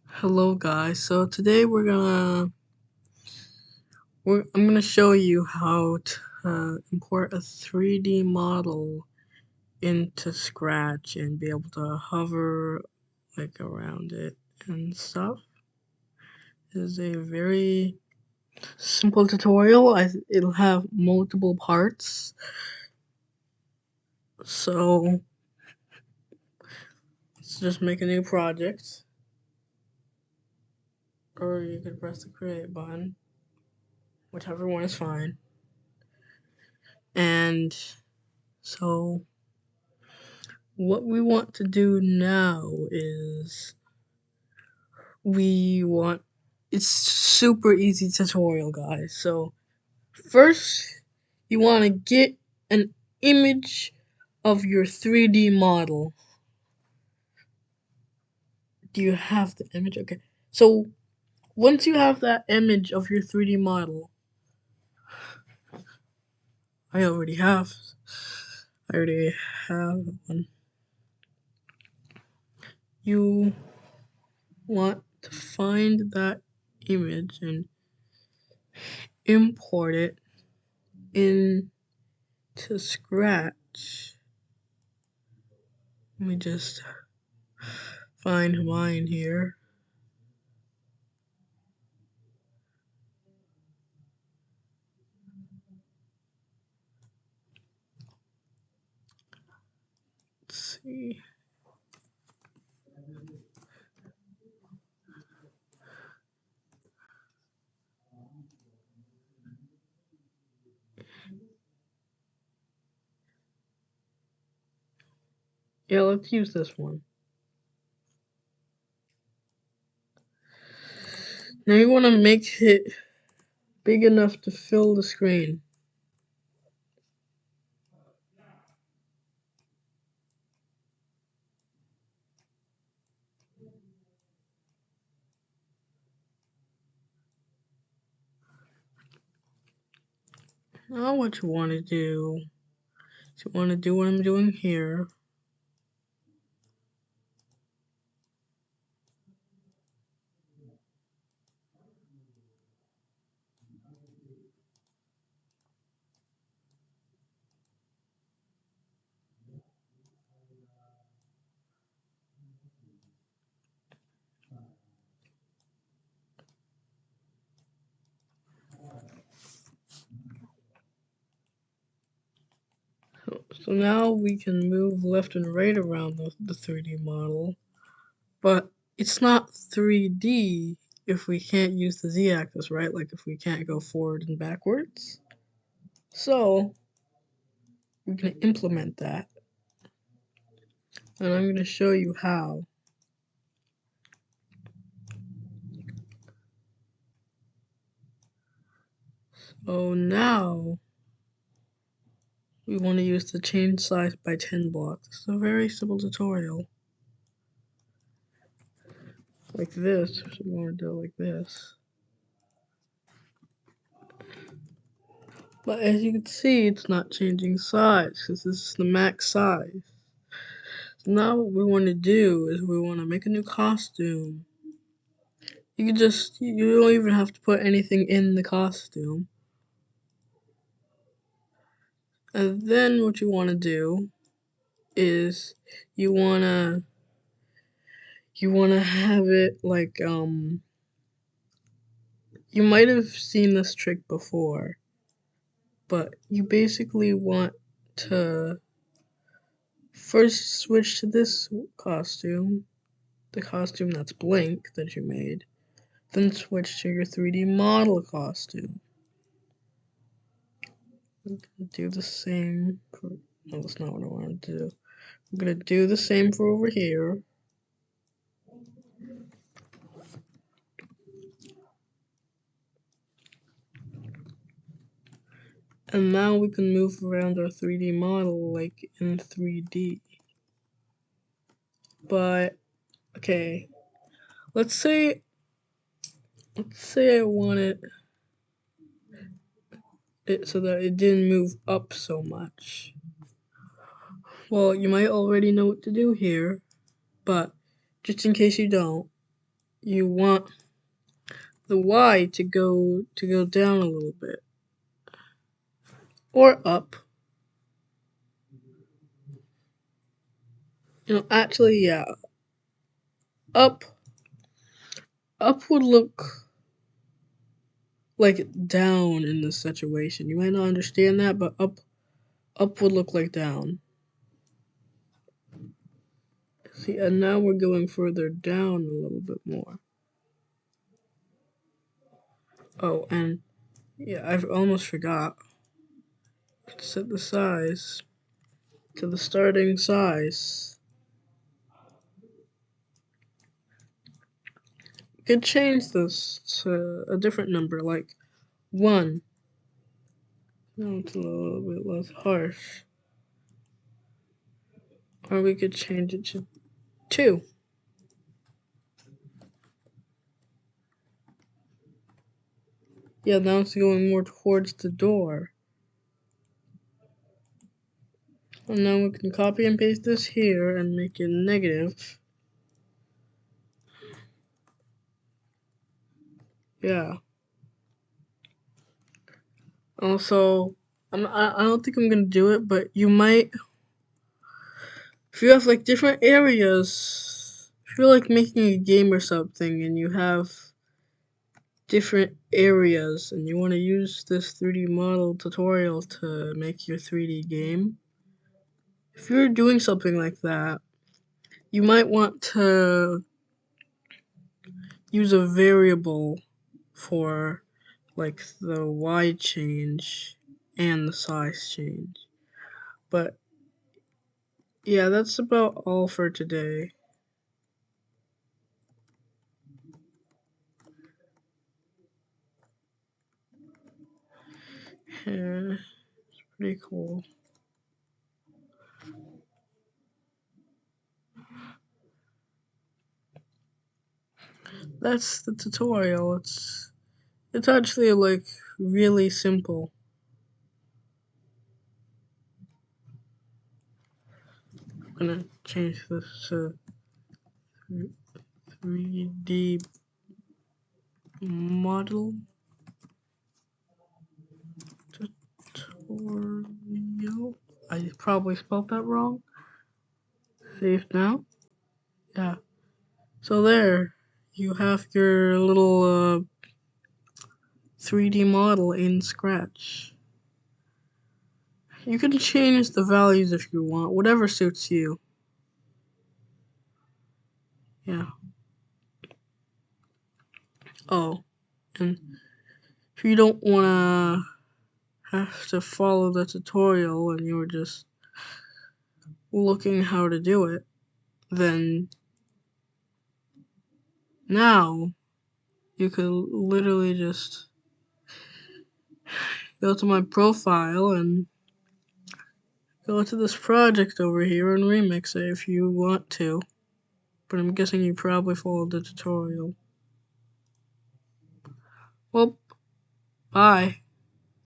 Hello guys, so today I'm gonna show you how to import a 3D model into Scratch and be able to hover like around it and stuff. This is a very simple tutorial. It'll have multiple parts. So let's just make a new project. Or you could press the create button. Whichever one is fine. And so what we want to do now is it's super easy tutorial, guys. So first you want to get an image of your 3D model. Do you have the image? Okay, so once you have that image of your 3D model, I already have one. You want to find that image and import it into Scratch. Let me just find mine here. Let's see. Yeah, let's use this one. Now you want to make it big enough to fill the screen. Now what you want to do is you want to do what I'm doing here. So now we can move left and right around the 3D model, but it's not 3D if we can't use the Z-axis, right? Like if we can't go forward and backwards. So we can implement that, and I'm going to show you how. So now we want to use the change size by 10 blocks. It's a very simple tutorial. Like this, so we want to do it like this. But as you can see, it's not changing size because this is the max size. So now what we want to do is we want to make a new costume. You don't even have to put anything in the costume. And then what you want to do is you want to have it like you might have seen this trick before, but you basically want to first switch to this costume, the costume that's blank that you made, then switch to your 3D model costume. I'm gonna do the same for, no, that's not what I wanted to do. I'm gonna do the same for over here. And now we can move around our 3D model like in 3D. But, okay, let's say I wanted it so that it didn't move up so much. Well, you might already know what to do here, but just in case you don't, you want the Y to go down a little bit. Or up. Actually, yeah. Up would look like down in this situation. You might not understand that, but up would look like down. See, and now we're going further down a little bit more. Oh, and yeah, I almost forgot. Set the size to the starting size. You could change this to a different number, like 1. No, it's a little bit less harsh. Or we could change it to 2. Yeah, now it's going more towards the door. And now we can copy and paste this here and make it negative. Yeah. Also, I don't think I'm gonna do it, but you might, if you have like different areas, if you're like making a game or something and you have different areas and you want to use this 3D model tutorial to make your 3D game, if you're doing something like that, you might want to use a variable for like the Y change and the size change. But yeah, that's about all for today. Yeah, it's pretty cool. That's the tutorial. It's actually like really simple. I'm gonna change this to 3D model tutorial. I probably spelled that wrong. Save now. Yeah. So there, you have your little 3D model in Scratch. You can change the values if you want, whatever suits you. Yeah. Oh, and if you don't wanna have to follow the tutorial and you're just looking how to do it, then now you could literally just go to my profile and go to this project over here and remix it if you want to. But I'm guessing you probably followed the tutorial. Well, bye.